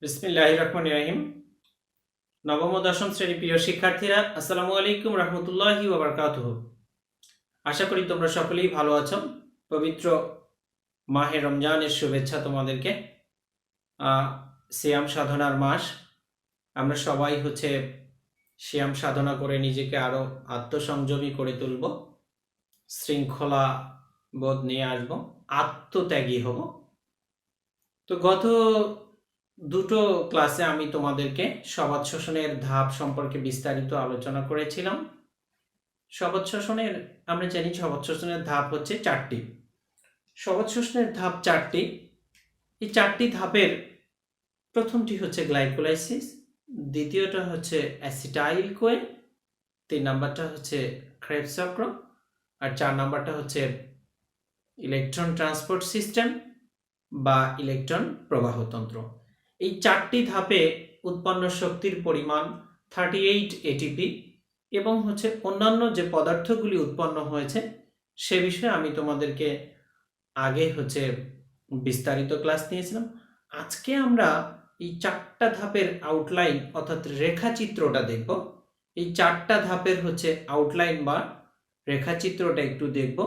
বিসমিল্লাহির রহমানির রহিম। নবম ও দশম শ্রেণীর প্রিয় শিক্ষার্থীরা, আসসালামু আলাইকুম রহমতুল্লাহি ওয়া বারাকাতুহু। আশা করি তোমরা সকলেই ভালো আছো। পবিত্র মাহে রমজানের শুভেচ্ছা তোমাদেরকে। সিয়াম সাধনার মাস। আমরা সবাই সিয়াম সাধনা করে নিজেকে আরো আত্মসংযমী করে তুলব, শৃঙ্খলা বোধ নিয়ে আসবো, আত্মত্যাগী হব। তো গত দুটো ক্লাসে আমি তোমাদেরকে সবাদ শোষণের ধাপ সম্পর্কে বিস্তারিত আলোচনা করেছিলাম। সবাদ শোষণের আমরা জানি সবাদ শোষণের ধাপ হচ্ছে চারটি। সবাদ শোষণের ধাপ চারটি। এই চারটি ধাপের প্রথমটি হচ্ছে গ্লাইকোলাইসিস, দ্বিতীয়টা হচ্ছে অ্যাসিটাইল কোয়ে, 3 নাম্বারটা হচ্ছে ক্রেবস চক্র, আর 4 নাম্বারটা হচ্ছে ইলেকট্রন ট্রান্সপোর্ট সিস্টেম বা ইলেকট্রন প্রবাহতন্ত্র। এই চারটি ধাপে উৎপন্ন শক্তির পরিমাণ 38 এটিপি এবং অন্যান্য যে পদার্থগুলি উৎপন্ন হয়েছে সে বিষয়ে আমি তোমাদেরকে আগে বিস্তারিত ক্লাস নিয়েছিলাম। আজকে আমরা এই চারটা ধাপের আউটলাইন অর্থাৎ রেখাচিত্রটা দেখব। এই চারটা ধাপের আউটলাইন বা রেখাচিত্রটা একটু দেখব।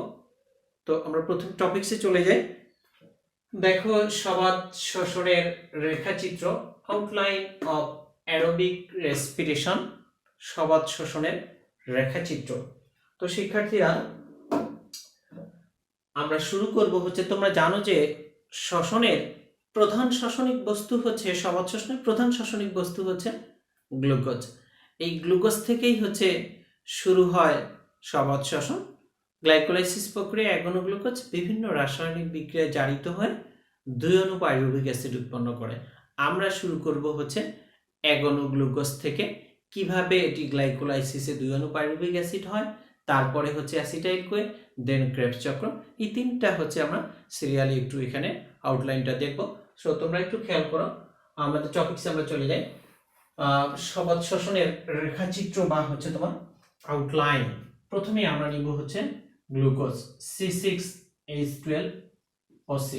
তো আমরা প্রথম টপিকসে চলে যাই। দেখো, সবাদ শোষণের রেখাচিত্র, আউটলাইন অফ অ্যারোবিক রেসপিরেশন, সবাদ শোষণের রেখাচিত্র। তো শিক্ষার্থীরা, আমরা শুরু করব তোমরা জানো যে শ্বসনের প্রধান শ্বসনিক বস্তু সবাদ শোষণের প্রধান শ্বসনিক বস্তু গ্লুকোজ। এই গ্লুকোজ থেকেই শুরু হয় সবাদ শোষণ। গ্লাইকোলাইসিস প্রক্রিয়ায় এক অণু গ্লুকোজ বিভিন্ন রাসায়নিক বিক্রিয়ায় জারিত হয়ে 2 অণু পাইরুভিক অ্যাসিড উৎপন্ন করে। আমরা শুরু করব এক অণু গ্লুকোজ থেকে, কিভাবে এটি গ্লাইকোলাইসিসে 2 অণু পাইরুভিক অ্যাসিড হয়, তারপরে অ্যাসিটাইল কোয়ে, দেন ক্রেবস চক্র। এই তিনটা আমরা সিরিয়ালি একটু এখানে আউটলাইনটা দেখব। সো তোমরা একটু খেয়াল করো, আমাদের টপিকসে আমরা চলে যাই। সবাদ শোষণের রেখাচিত্র বা তোমার আউটলাইন। প্রথমে আমরা নিব গ্লুকোজ C6H12O6।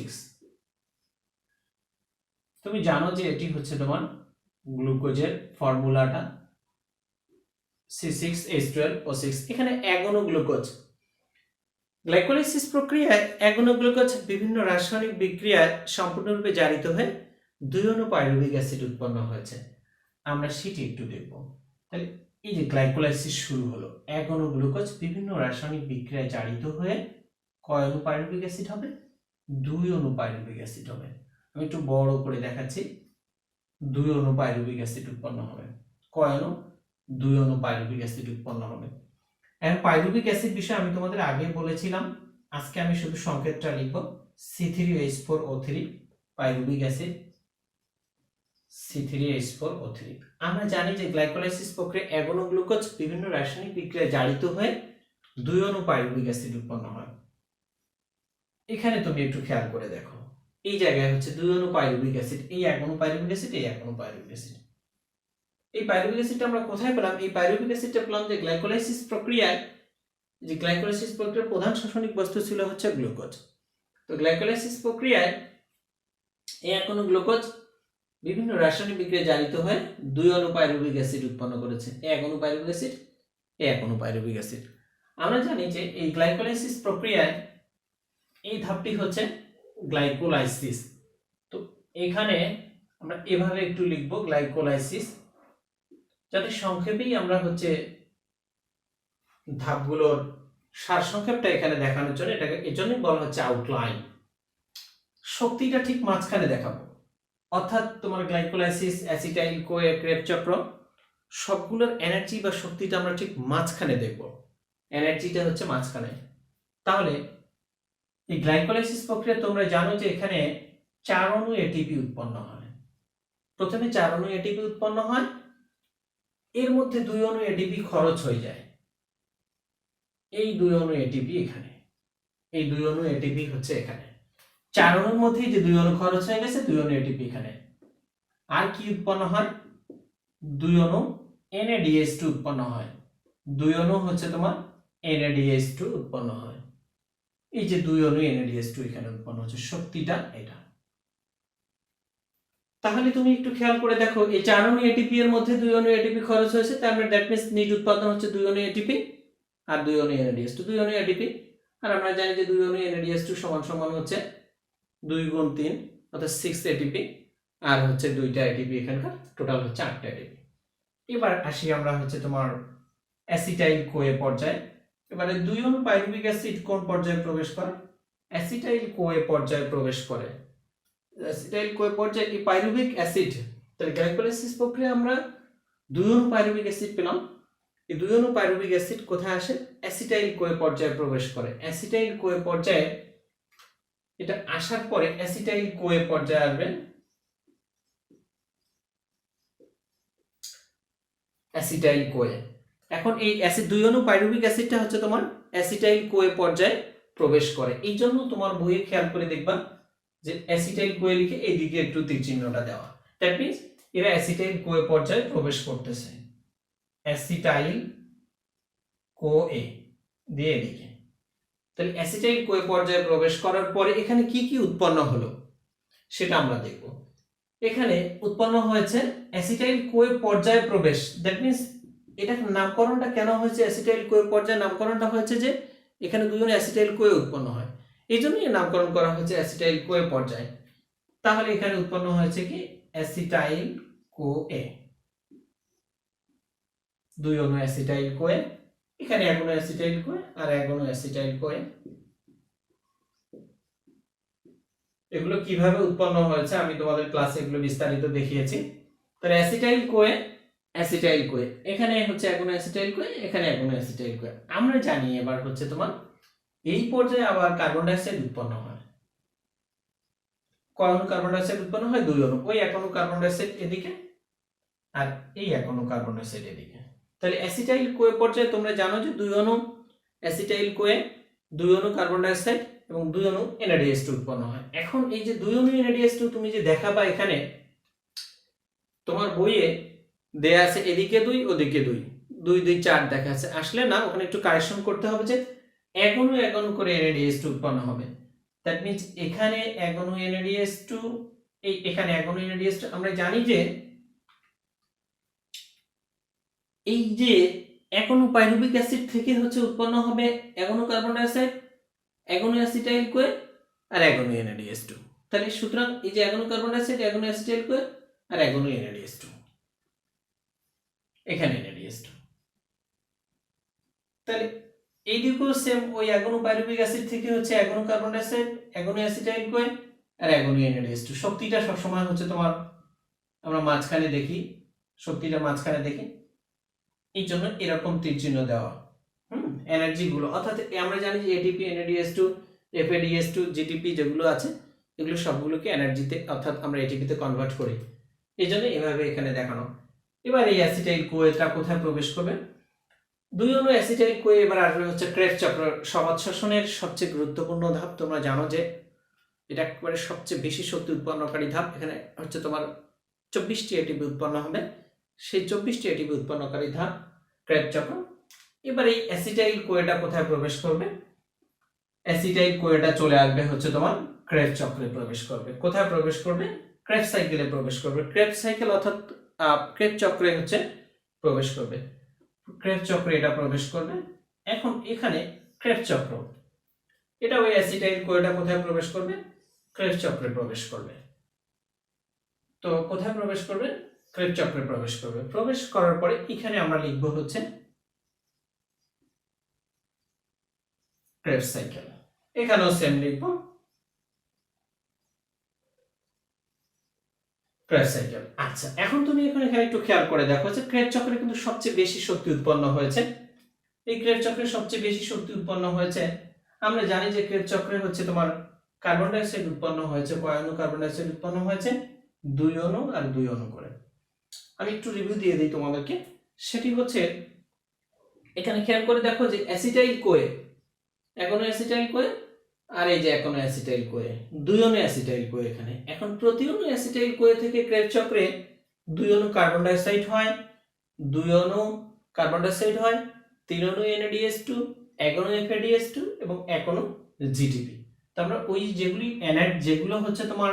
তুমি জানো যে এটি তোমার গ্লুকোজের ফর্মুলাটা C6H12O6। এখানে এক অণু গ্লুকোজ। গ্লাইকোলাইসিস প্রক্রিয়ায় এক অণু গ্লুকোজ বিভিন্ন রাসায়নিক বিক্রিয়ায় সম্পূর্ণরূপে জারিত হয়ে 2 অণু পাইরুভিক অ্যাসিড উৎপন্ন হয়েছে। আমরা সেটি একটু দেখব। তাহলে এই যে গ্লাইকোলাইসিস শুরু হলো, এক অণু গ্লুকোজ বিভিন্ন রাসায়নিক বিক্রিয়ায় জারিত হয়ে কয় অণু পাইরুভিক অ্যাসিড হবে? 2 অণু পাইরুভিক অ্যাসিড হবে। আমি একটু বড় করে দেখাচ্ছি। 2 অণু পাইরুভিক অ্যাসিড উৎপন্ন হবে। কয় অণু? 2 অণু পাইরুভিক অ্যাসিড উৎপন্ন হবে। এখন পাইরুভিক অ্যাসিড বিষয়ে আমি তোমাদের আগে বলেছিলাম, আজকে আমি শুধু সংকেতটা লিখব। C3H4O3 pyruvic acid, C3H4O3। আমরা জানি যে গ্লাইকোলাইসিস প্রক্রিয়ায় এক অণু গ্লুকোজ বিভিন্ন রাসায়নিক বিক্রিয়ায় জারিত হয়ে 2 অণু পাইরুভিক অ্যাসিড উৎপন্ন হয়। এখানে তুমি একটু খেয়াল করে দেখো, এই জায়গায় 2 অণু পাইরুভিক অ্যাসিড, এই এক অণু পাইরুভিক অ্যাসিড, এই এক অণু পাইরুভিক অ্যাসিড। এই পাইরুভিক অ্যাসিডটা আমরা কোথায় পেলাম? এই পাইরুভিক অ্যাসিডটা পেলাম যে গ্লাইকোলাইসিস প্রক্রিয়ায়। যে গ্লাইকোলাইসিস প্রক্রিয়ার প্রধান রাসায়নিক বস্তু ছিল গ্লুকোজ। তো গ্লাইকোলাইসিস প্রক্রিয়ায় এই এক অণু গ্লুকোজ বিভিন্ন রাসায়নিক বিক্রিয়ায় জারিত হয়ে 2 অণু পাইরুভিক অ্যাসিড উৎপন্ন করেছে। এক অণু পাইরুভিক অ্যাসিড, এক অণু পাইরুভিক অ্যাসিড। আমরা জানি যে এই গ্লাইকোলাইসিস প্রক্রিয়ায় এই ধাপটি গ্লাইকোলাইসিস। তো এখানে আমরা এভাবে একটু লিখব গ্লাইকোলাইসিস, যাতে সংক্ষেপেই আমরা ধাপগুলোর সারসংক্ষেপটা এখানে দেখানোর জন্য এটাকে এজন্যই বলা আউটলাইন। শক্তিটা ঠিক মাঝখানে দেখাবো, অর্থাৎ তোমার গ্লাইকোলাইসিস, অ্যাসিটাইল কোয়ে, ক্রেবস চক্র সবগুলোর এনার্জি বা শক্তিটা আমরা ঠিক মাঝখানে দেখব। এনার্জিটা মাঝখানে। তাহলে এই গ্লাইকোলাইসিস প্রক্রিয়া তোমরা জানো যে এখানে 4 অণু এটিপি উৎপন্ন হয়। প্রথমে 4 অণু এটিপি উৎপন্ন হয়, এর মধ্যে 2 অণু এটিপি খরচ হয়ে যায়। এই 2 অণু এটিপি এখানে, এই 2 অণু এটিপি এখানে। 4 অণুর মধ্যেই যে 2 অণু খরচ হয়ে গেছে, 2 অণু এটিপি এখানে। আর কি উৎপন্ন হয়? 2 অণু NADH2 উৎপন্ন হয়। 2 অণু তোমার NADH2 উৎপন্ন হয়। এই যে 2 অণু NADH2 এখানে উৎপন্ন হচ্ছে, শক্তিটা এটা। তাহলে তুমি একটু খেয়াল করে দেখো, এই 4 অণু এটিপি এর মধ্যে 2 অণু এটিপি খরচ হয়েছে, তার মানে দ্যাট মিন্স নিট উৎপাদন হচ্ছে 2 অণু এটিপি আর 2 অণু NADH2, 2 অণু এটিপি। আর আমরা জানি যে 2 অণু NADH2 সমান সমান হচ্ছে 2 গুণ 3 অর্থাৎ 6 এটিপি, আর হচ্ছে 2টা এটিপি, এখানকার টোটাল হচ্ছে 8টা এটিপি। এবার আসি আমরা হচ্ছে তোমার অ্যাসিটাইল কোয়ে পর্যায়ে। এবারে 2 অণু পাইরুভিক অ্যাসিড কোন পর্যায়ে প্রবেশ করে? অ্যাসিটাইল কোয়ে পর্যায়ে প্রবেশ করে। অ্যাসিটাইল কোয়ে পর্যায়ে কি পাইরুভিক অ্যাসিড, তাহলে গ্লাইকোলাইসিস প্রক্রিয়া আমরা 2 অণু পাইরুভিক অ্যাসিড পেলাম। এই 2 অণু পাইরুভিক অ্যাসিড কোথায় আসে? অ্যাসিটাইল কোয়ে পর্যায়ে প্রবেশ করে। অ্যাসিটাইল কোয়ে পর্যায়ে এটা আসার পরে অ্যাসিটাইল কোয়ে পর্যায়ে আসবে অ্যাসিটাইল কোয়ে। এখন এই অ্যাসিড 2 অণু পাইরুভিক অ্যাসিডটা হচ্ছে তোমার অ্যাসিটাইল কোয়ে পর্যায়ে প্রবেশ করে। এই জন্য তোমার বইয়ে খেয়াল করে দেখবা যে অ্যাসিটাইল কোয়ে লিখে এইদিকে একটু তীর চিহ্নটা দেওয়া, দ্যাট মিন্স এরা অ্যাসিটাইল কোয়ে পর্যায়ে প্রবেশ করতেছে। অ্যাসিটাইল কোয়ে দিয়ে এদিকে, তাহলে অ্যাসিটাইল কোয়ে পর্যায়ে প্রবেশ করার পরে এখানে কি কি উৎপন্ন হলো সেটা আমরা দেখব। এখানে উৎপন্ন হয়েছে অ্যাসিটাইল কোয়ে পর্যায়ে প্রবেশ, দ্যাট মিন্স এটা নামকরণটা কেন হয়েছে অ্যাসিটাইল কোয়ে পর্যায়ে? নামকরণটা হয়েছে যে এখানে 2 অণু অ্যাসিটাইল কোয়ে উৎপন্ন হয়, এই জন্যই নামকরণ করা হয়েছে অ্যাসিটাইল কোয়ে পর্যায়ে। তাহলে এখানে উৎপন্ন হয়েছে কি অ্যাসিটাইল কোয়ে, 2 অণু অ্যাসিটাইল কোয়ে, এখানে 1 অণু অ্যাসিটাইল কোয়ে আর 1 অণু অ্যাসিটাইল কোয়ে। এগুলো কিভাবে উৎপন্ন হয়েছে আমি তোমাদের ক্লাসে এগুলো বিস্তারিত দেখিয়েছি। তাহলে অ্যাসিটাইল কোয়ে, অ্যাসিটাইল কোয়ে, এখানে হচ্ছে 1 অণু অ্যাসিটাইল কোয়ে, এখানে 1 অণু অ্যাসিটাইল কোয়ে। আমরা জানি এবার হচ্ছে তোমার এই পর্যায়ে আবার কার্বন ডাইঅক্সাইড উৎপন্ন হয়। কয় অণু কার্বন ডাইঅক্সাইড উৎপন্ন হয়? 2 অণু। ওই 1 অণু কার্বন ডাইঅক্সাইড এদিকে আর এই 1 অণু কার্বন ডাইঅক্সাইড এদিকে। তাহলে অ্যাসিটাইল কোয়ে পর্যায়ে তোমরা জানো যে 2 অণু অ্যাসিটাইল কোয়ে, 2 অণু কার্বন ডাইঅক্সাইড এবং 2 অণু NADH2 উৎপন্ন হয়। এখন এই যে 2 অণু NADH2 তুমি যে দেখাবা এখানে তোমার বইয়ে দেয়া আছে এদিকে 2 ওদিকে 2, 2 2 4 দেখা আছে, আসলে না, ওখানে একটু কারেকশন করতে হবে যে 1 অণু করে NADH2 উৎপন্ন হবে। দ্যাট মিন্স এখানে 1 অণু NADH2, এখানে 1 অণু NADH2। আমরা জানি যে এই যে 1 অণু পাইরুভিক অ্যাসিড থেকে হচ্ছে উৎপন্ন হবে 1 অণু কার্বন ডাইঅক্সাইড, 1 অণু অ্যাসিটাইল কোয়ে আর 1 অণু NADH2। তাহলে সুতরাং এই যে 1 অণু কার্বন ডাইঅক্সাইড, 1 অণু অ্যাসিটাইল কোয়ে আর 1 অণু NADH2, এখানে NADH2। তাহলে এইদিকেও সেম ওই 1 অণু পাইরুভিক অ্যাসিড থেকে হচ্ছে 1 অণু কার্বন ডাইঅক্সাইড, 1 অণু অ্যাসিটাইল কোয়ে আর 1 অণু NADH2। শক্তিটা সবসময় হচ্ছে তোমার আমরা মাঝখানে দেখি, শক্তিটা মাঝখানে দেখি, এই জন্য এরকম তীর চিহ্ন দেওয়া। এনার্জি গুলো অর্থাৎ আমরা জানি যে এটিপি, NADH2, FADH2, GTP যেগুলো আছে এগুলো সবগুলোকে এনার্জিতে অর্থাৎ আমরা এটিপিতে কনভার্ট করি, এই জন্য এভাবে এখানে দেখানো। এবার এই অ্যাসিটাইল কোয়েটা কোথায় প্রবেশ করবে? 2 অণু অ্যাসিটাইল কোয়ে এবার আসবে হচ্ছে ক্রেবস চক্র, সমাজ শ্বসনের সবচেয়ে গুরুত্বপূর্ণ ধাপ। তোমরা জানো যে এটা একেবারে সবচেয়ে বেশি শক্তি উৎপন্নকারী ধাপ। এখানে হচ্ছে তোমার 24টি এটিপি উৎপন্ন হবে, সেই 24টি এটিপি উৎপন্নকারী ধাপ ক্রেবস চক্র। এবার এই অ্যাসিটাইল কোয়েটা কোথায় প্রবেশ করবে? অ্যাসিটাইল কোয়েটা চলে আসবে হচ্ছে তোমার ক্রেবস চক্রে প্রবেশ করবে। কোথায় প্রবেশ করবে? ক্রেবস সাইকেলে প্রবেশ করবে। ক্রেবস সাইকেল অর্থাৎ ক্রেবস চক্রে হচ্ছে প্রবেশ করবে। ক্রেবস চক্রে এটা প্রবেশ করবে। এখন এখানে ক্রেবস চক্র, এটা ওই অ্যাসিটাইল কোয়েটা কোথায় প্রবেশ করবে? ক্রেবস চক্রে প্রবেশ করবে। তো কোথায় প্রবেশ করবে? ক্রেবস চক্রে প্রবেশ করবে। প্রবেশ করার পরে এখানে আমরা লিখব হচ্ছে ক্রেবস সাইকেল, এখানেও সেম লিখব ক্রেবস সাইকেল। আচ্ছা, এখন তুমি এখানে একটু খেয়াল করে দেখো যে ক্রেবস চক্রে কিন্তু সবচেয়ে বেশি শক্তি উৎপন্ন হয়েছে। এই ক্রেবস চক্রে সবচেয়ে বেশি শক্তি উৎপন্ন হয়েছে। আমরা জানি যে ক্রেবস চক্রে হচ্ছে তোমার কার্বন ডাইঅক্সাইড উৎপন্ন হয়েছে, কয় অণু কার্বন ডাইঅক্সাইড উৎপন্ন হয়েছে? 2 অণু আর 2 অণু করে। আমি একটু রিভিউ দিয়ে দিই তোমাদেরকে, সেটি হচ্ছে এখানে খেয়াল করে দেখো যে অ্যাসিটাইল কোয়ে, 1 অণু অ্যাসিটাইল কোয়ে আর এই যে 1 অণু অ্যাসিটাইল কোয়ে, 2 অণু অ্যাসিটাইল কোয়ে এখানে। এখন প্রতি অণু অ্যাসিটাইল কোয়ে থেকে ক্রেবস চক্রে 2 অণু কার্বন ডাইঅক্সাইড হয়, 2 অণু কার্বন ডাইঅক্সাইড হয়, 3 অণু NADH2, 1 অণু FADH2 এবং 1 অণু GTP। তো আমরা ওই যেগুলো হচ্ছে তোমার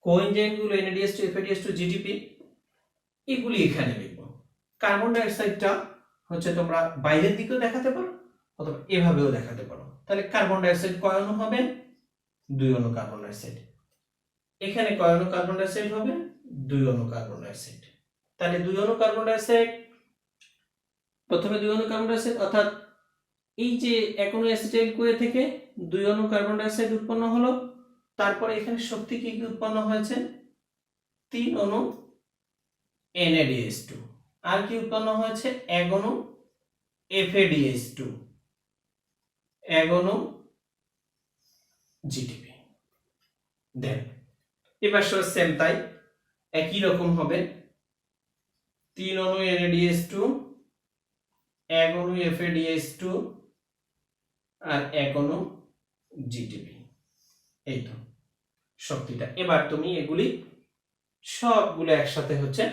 কোএনজাইমগুলো NADH2 FADH2 GDP এগুলি এখানে লিখবো। কার্বন ডাই অক্সাইডটা হচ্ছে তোমরা বাইরের দিকেও দেখাতে পারো অথবা এভাবেও দেখাতে পারো। তাহলে কার্বন ডাই অক্সাইড কয় অণু হবে? 2 অণু কার্বন ডাই অক্সাইড। এখানে কয় অণু কার্বন ডাই অক্সাইড হবে? 2 অণু কার্বন ডাই অক্সাইড। তাহলে 2 অণু কার্বন ডাই অক্সাইড, প্রথমে 2 অণু কার্বন ডাই অক্সাইড, অর্থাৎ এই যে 1 অণু অ্যাসিটাইল কোয়ে থেকে 2 অণু কার্বন ডাই অক্সাইড উৎপন্ন হলো। তারপরে এখানে শক্তি কি কি উৎপন্ন হয়েছে? 3 অণু NADH2, আর কি উৎপন্ন হয়েছে? 1 অণু FADH2, 1 অণু GDP। দেন এবার সেম তাই একই রকম হবে, 3 অণু NADH2, 1 অণু FADH2 আর 1 অণু GDP। এই তো শক্তিটা। এবার তুমি এগুলি সবগুলো একসাথে হচ্ছে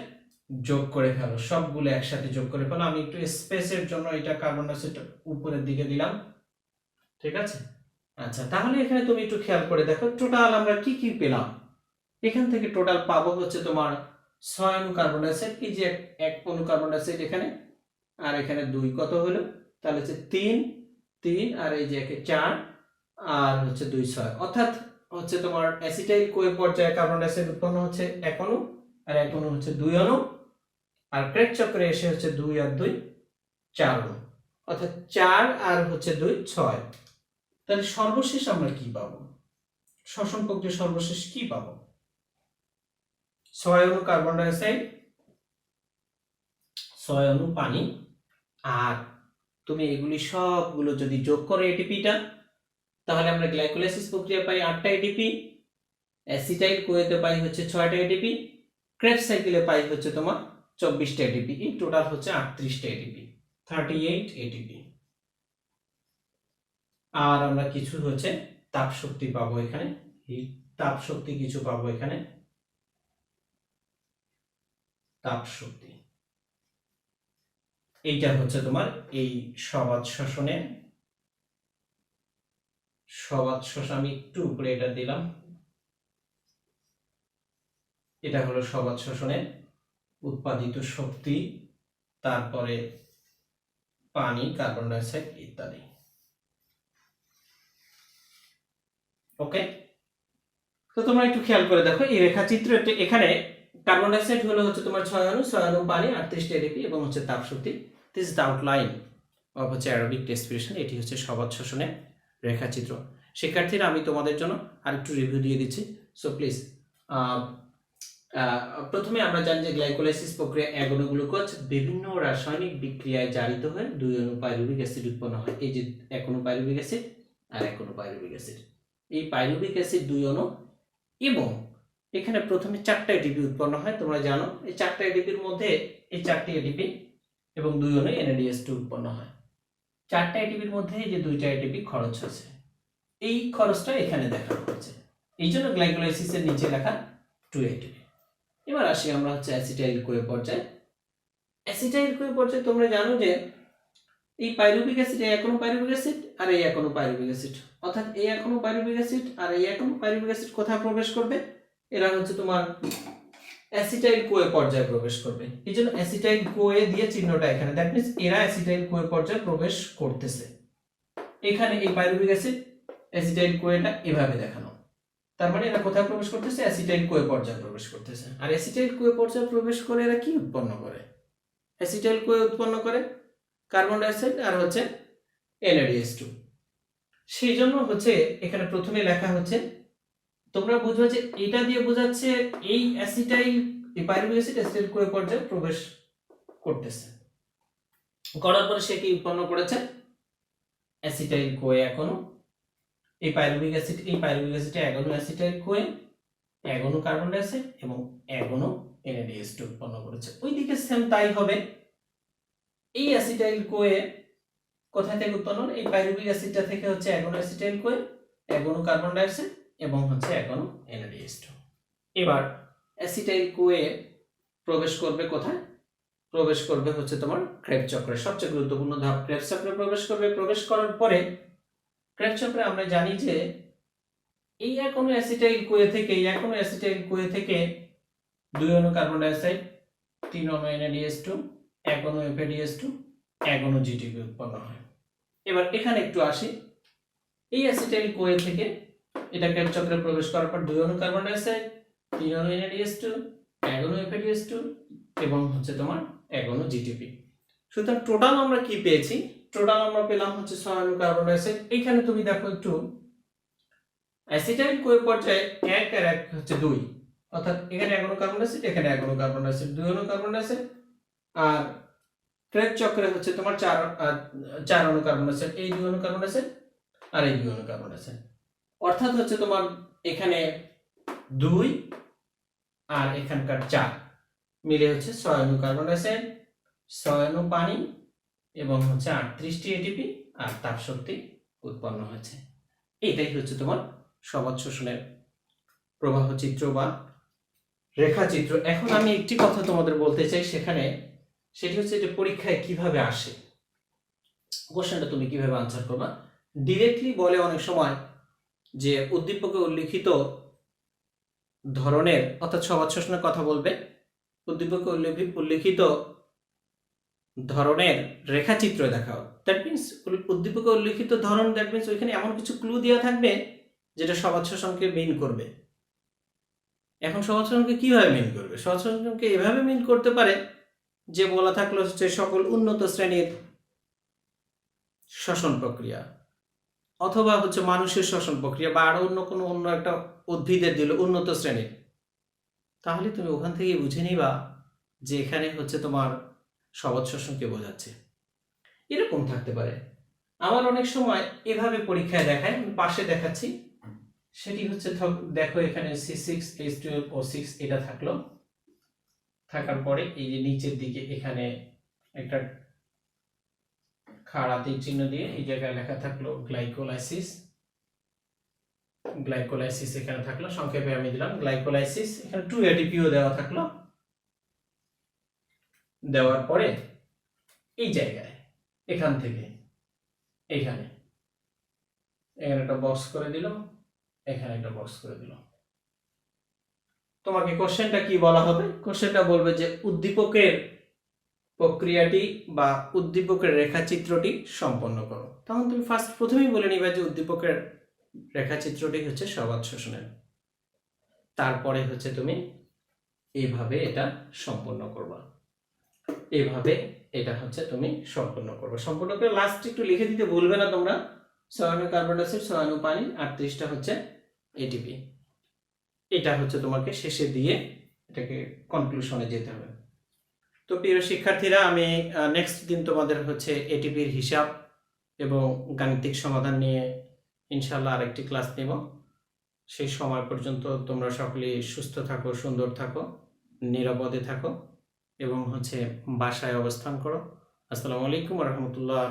যোগ করে ফেলো, সবগুলো একসাথে যোগ করে ফেলো। আমি একটু স্পেসের জন্য এটা কার্বন ডাই অক্সাইড উপরের দিকে দিলাম, ঠিক আছে? আচ্ছা, তাহলে এখানে তুমি একটু খেয়াল করে দেখো টোটাল আমরা কি কি পেলাম। এখান থেকে টোটাল পাবো হচ্ছে তোমার 6 অণু কার্বন ডাই অক্সাইড, এই যে 1 অণু কার্বন ডাই অক্সাইড এখানে, আর এখানে 2, কত হলো? তাহলে হচ্ছে 3 আর এই যে 4 আর হচ্ছে 2 6, অর্থাৎ হচ্ছে তোমার অ্যাসিটাইল কোয়ে পর্যায়ে কার্বন ডাই অক্সাইড উৎপন্ন হচ্ছে 1 অণু, আর 1 অণু হচ্ছে 2 অণু, আর ক্রেট চক্রে এসে হচ্ছে 2 আর 2 4 অণু, অর্থাৎ 4 আর হচ্ছে 2 6। তাহলে সর্বশেষ আমরা কি পাবো? শ্বসন প্রক্রিয়া সর্বশেষ কি পাবো? 6 অণু কার্বন ডাই অক্সাইড, 6 অণু পানি, আর তুমি এগুলি সবগুলো যদি যোগ করো এটিপিটা, তাহলে আমরা গ্লাইকোলাইসিস প্রক্রিয়া পাই 8টা এটিপি, অ্যাসিটাইল কোয়েতে পাই হচ্ছে 6টা এটিপি, ক্রেবস সাইকেলে পাই হচ্ছে তোমার 24টা এটিপি, এই টোটাল হচ্ছে 38টা এটিপি, 38 এটিপি। আর আমরা কিছু হচ্ছে তাপ শক্তি পাবো এখানে, এই তাপ শক্তি কিছু পাবো এখানে, তাপ শক্তি। এইটা হচ্ছে তোমার এই সবাত শোষণে, সবাত শোষণ আমি একটু উপরে এটা দিলাম, এটা হলো সবাত শোষণে উৎপাদিত শক্তি, তারপরে পানি, কার্বন ডাই অক্সাইড ইত্যাদি। ওকে, তো তোমরা একটু খেয়াল করে দেখো এই রেখাচিত্র, এখানে কার্বন ডাই অক্সাইড হলো হচ্ছে তোমার 6 অণু, 6 অণু পানি, 38টা এটিপি এবং হচ্ছে তাপ শক্তি। This is the outline of হচ্ছে অ্যারোবিক রেসপিরেশন। এটি হচ্ছে সবাত শোষণের রেখাচিত্র। শিক্ষার্থীরা আমি তোমাদের জন্য আরেকটু রিভিউ দিয়ে দিচ্ছি, সো প্লিজ। প্রথমে আমরা জানি যে গ্লাইকোলাইসিস প্রক্রিয়া 1 অণু গ্লুকোজ বিভিন্ন রাসায়নিক বিক্রিয়ায় জারিত হয়ে 2 অণু পাইরুভিক অ্যাসিড উৎপন্ন হয়। এই যে 1 অণু পাইরুভিক অ্যাসিড আর 1 অণু পাইরুভিক অ্যাসিড, এই পাইরুভিক অ্যাসিড 2 অণু, এবং এখানে প্রথমে 4টা এটিপি উৎপন্ন হয়। তোমরা জানো এই 4টা এটিপির মধ্যে এই 4টি এটিপি এবং 2 অণু NADH2 উৎপন্ন হয়। 4টা এটিপির মধ্যে যে 2টা এটিপি খরচ আছে, এই খরচটা এখানে দেখানো হচ্ছে, এই জন্য গ্লাইকোলাইসিসের নিচে লেখা 2 এটিপি। এবার আসি আমরা হচ্ছে অ্যাসিটাইল কোয়ে পর্যায়ে। অ্যাসিটাইল কোয়ে পর্যায়ে তোমরা জানো যে এই পাইরুভিক অ্যাসিড, এই 1 অণু পাইরুভিক অ্যাসিড আর এই 1 অণু পাইরুভিক অ্যাসিড, অর্থাৎ এই 1 অণু পাইরুভিক অ্যাসিড আর এই 1 অণু পাইরুভিক অ্যাসিড কোথায় প্রবেশ করবে? এরা হচ্ছে তোমার অ্যাসিটাইল কোয়ে পর্যায়ে প্রবেশ করবে। এই জন্য অ্যাসিটাইল কোয়ে দিয়ে চিহ্নটা এখানে, দ্যাট মিন্স এরা অ্যাসিটাইল কোয়ে পর্যায়ে প্রবেশ করতেছে। এখানে এই পাইরুভিক অ্যাসিড অ্যাসিটাইল কোয়েটা এভাবে দেখানো, তার মানে এরা কোথায় প্রবেশ করতেছে? অ্যাসিটাইল কোয়ে পর্যায়ে প্রবেশ করতেছে। আর অ্যাসিটাইল কোয়ে পর্যায়ে প্রবেশ করে এরা কি উৎপন্ন করে? অ্যাসিটাইল কোয়ে উৎপন্ন করে কার্বন ডাই অক্সাইড আর হচ্ছে NADH2। সেই জন্য হচ্ছে এখানে প্রথমে লেখা হচ্ছে, তোমরা বুঝবে যে এটা দিয়ে বোঝাচ্ছে এই অ্যাসিটাইল, এই পাইরুভিক অ্যাসিড অ্যাসিটাইল কোয়ে পর্যায়ে প্রবেশ করতেছে, করার পরে সে কি উৎপন্ন করেছে? অ্যাসিটাইল কোয়ে 1 অণু, এই পাইরুভিক অ্যাসিড, এই পাইরুভিক অ্যাসিডে 1 অণু অ্যাসিটাইল কোয়ে, 1 অণু কার্বন ডাই অক্সাইড এবং 1 অণু NADH2 উৎপন্ন করেছে। ওইদিকে সেম তাই হবে, এই অ্যাসিটাইল কোয়ে কোথা থেকে উৎপন্ন হলো? এই পাইরুভিক অ্যাসিডটা থেকে হচ্ছে 1 অণু অ্যাসিটাইল কোয়ে, 1 অণু কার্বন ডাই অক্সাইড এবং হচ্ছে 1 অণু NADH2। এবার অ্যাসিটাইল কোয়ে প্রবেশ করবে কোথায়? প্রবেশ করবে হচ্ছে তোমার ক্রেবস চক্রে, সবচেয়ে গুরুত্বপূর্ণ ধাপ ক্রেবস চক্রে প্রবেশ করবে। প্রবেশ করার পরে ক্রেবস চক্রে আমরা জানি যে 2 অণু কার্বন ডাই অক্সাইড এবং 1 অণু NADH2 উৎপন্ন হবে। এই জন্য গ্লাইকোলাইসিসের নিচে লেখা 2 অণু কার্বন ডাই অক্সাইড এবং 1 অণু NADH2 উৎপন্ন করে। এই এক অণু অ্যাসিটাইল কোয়ে থেকে 2 অণু কার্বন ডাইঅক্সাইড, 3 অণু NaDH2, 1 অণু FADH2, 1 অণু GTP উৎপন্ন হয়। এবার এখানে একটু আসি, এই অ্যাসিটাইল কোয়ে থেকে এটা ক্রেবস চক্রে প্রবেশ করার পর 2 অণু কার্বন ডাইঅক্সাইড, 3 অণু NaDH2, 1 অণু FADH2 এবং হচ্ছে তোমার 1 অণু GTP। সুতরাং টোটাল আমরা কি পেয়েছি? টোটাল আমরা পেলাম হচ্ছে 6 অণু কার্বন ডাইঅক্সাইড। এইখানে তুমি দেখো একটু অ্যাসিটাইল কোয়ে পর্যায়ে 1 আর 1 হচ্ছে 2, অর্থাৎ এখানে 1 অণু কার্বন ডাইঅক্সাইড, এখানে 1 অণু কার্বন ডাইঅক্সাইড, 2 অণু কার্বন ডাইঅক্সাইড, আর ক্রেবস চক্রে হচ্ছে তোমার 4 অণু কার্বন ডাইঅক্সাইড, এই 2 অণু কার্বন ডাইঅক্সাইড আর এই 2 অণু কার্বন ডাইঅক্সাইড, অর্থাৎ হচ্ছে তোমার এখানে 2 আর এখানকার 4 মিলে হচ্ছে 6 অণু কার্বন ডাইঅক্সাইড, 6 অণু পানি এবং হচ্ছে 38টি এটিপি আর তাপ শক্তি উৎপন্ন হয়েছে। এইটাই হচ্ছে তোমার সবাত শোষণের প্রবাহ চিত্র বা রেখাচিত্র। এখন আমি একটি কথা তোমাদের বলতে চাই, সেটি হচ্ছে যে পরীক্ষায় কিভাবে আসে, কোশ্চেনটা তুমি কিভাবে আনসার করবা। ডিরেক্টলি বলে অনেক সময় যে উদ্দীপকে উল্লিখিত ধরনের, অর্থাৎ সবাত শোষণের কথা বলবে, উদ্দীপকে উল্লিখিত ধরনের রেখাচিত্র দেখাও। দ্যাট মিনস উদ্দীপকে উল্লিখিত ধরন, দ্যাট মিনস ওইখানে এমন কিছু ক্লু দেওয়া থাকবে যেটা সবাত শোষণকে মিন করবে। এখন সবাত শোষণকে কিভাবে মিন করবে? সবাত শোষণকে এভাবে মিন করতে পারে যে বলা থাকলো হচ্ছে সকল উন্নত শ্রেণীর শ্বসন প্রক্রিয়া, অথবা হচ্ছে মানুষের শ্বসন প্রক্রিয়া, বা আরো অন্য একটা উদ্ভিদের দিল উন্নত শ্রেণীর, তাহলে তুমি ওখান থেকে বুঝে নিবা যে এখানে হচ্ছে তোমার সবাত শোষণকে বোঝাচ্ছে। এরকম থাকতে পারে। আমার অনেক সময় এভাবে পরীক্ষায় দেখায়, আমি পাশে দেখাচ্ছি। সেটি হচ্ছে দেখো এখানে C6H12O6 এটা থাকলো, থাকার পরে এই যে নিচের দিকে এখানে একটা খাড়া তীর চিহ্ন দিয়ে এই জায়গায় লেখা থাকলো গ্লাইকোলাইসিস। এখানে থাকলো, সংক্ষেপে আমি দিলাম গ্লাইকোলাইসিস। এখানে 2 ATPও দেওয়া থাকলো। দেওয়ার পরে এই জায়গায় এখান থেকে এখানে একটা বক্স করে দিল, এখানে একটা বক্স করে দিল। তোমাকে কোশ্চেনটা কি বলা হবে? কোশ্চেনটা বলবে যে উদ্দীপকের প্রক্রিয়াটি বা উদ্দীপকের রেখাচিত্রটি সম্পন্ন করো। তখন তুমি প্রথমেই বলে নিবে যে উদ্দীপকের রেখাচিত্রটি হচ্ছে সবাত শোষণের। তারপরে হচ্ছে তুমি এইভাবে এটা সম্পন্ন করবা, এইভাবে এটা হচ্ছে তুমি সম্পন্ন করবে। সম্পূর্ণ করে লাস্ট একটু লিখে দিতে ভুলবে না তোমরা। 6 অণু কার্বন ডাইঅক্সাইড, 6 অণু পানি, 38টা হচ্ছে এটিপি। এটা হচ্ছে তোমাকে শেষে দিয়ে এটাকে কনক্লুশনে যেতে হবে। তো প্রিয় শিক্ষার্থীরা, আমি নেক্সট দিন তোমাদের হচ্ছে এটিপির হিসাব এবং গাণিতিক সমাধান নিয়ে ইনশাআল্লাহ আরেকটি ক্লাস নেব। সেই সময় পর্যন্ত তোমরা সকলেই সুস্থ থাকো, সুন্দর থাকো, নিরাপদে থাকো এবং হচ্ছে বাসায় অবস্থান করো। আসসালামু আলাইকুম ওয়া রাহমাতুল্লাহ।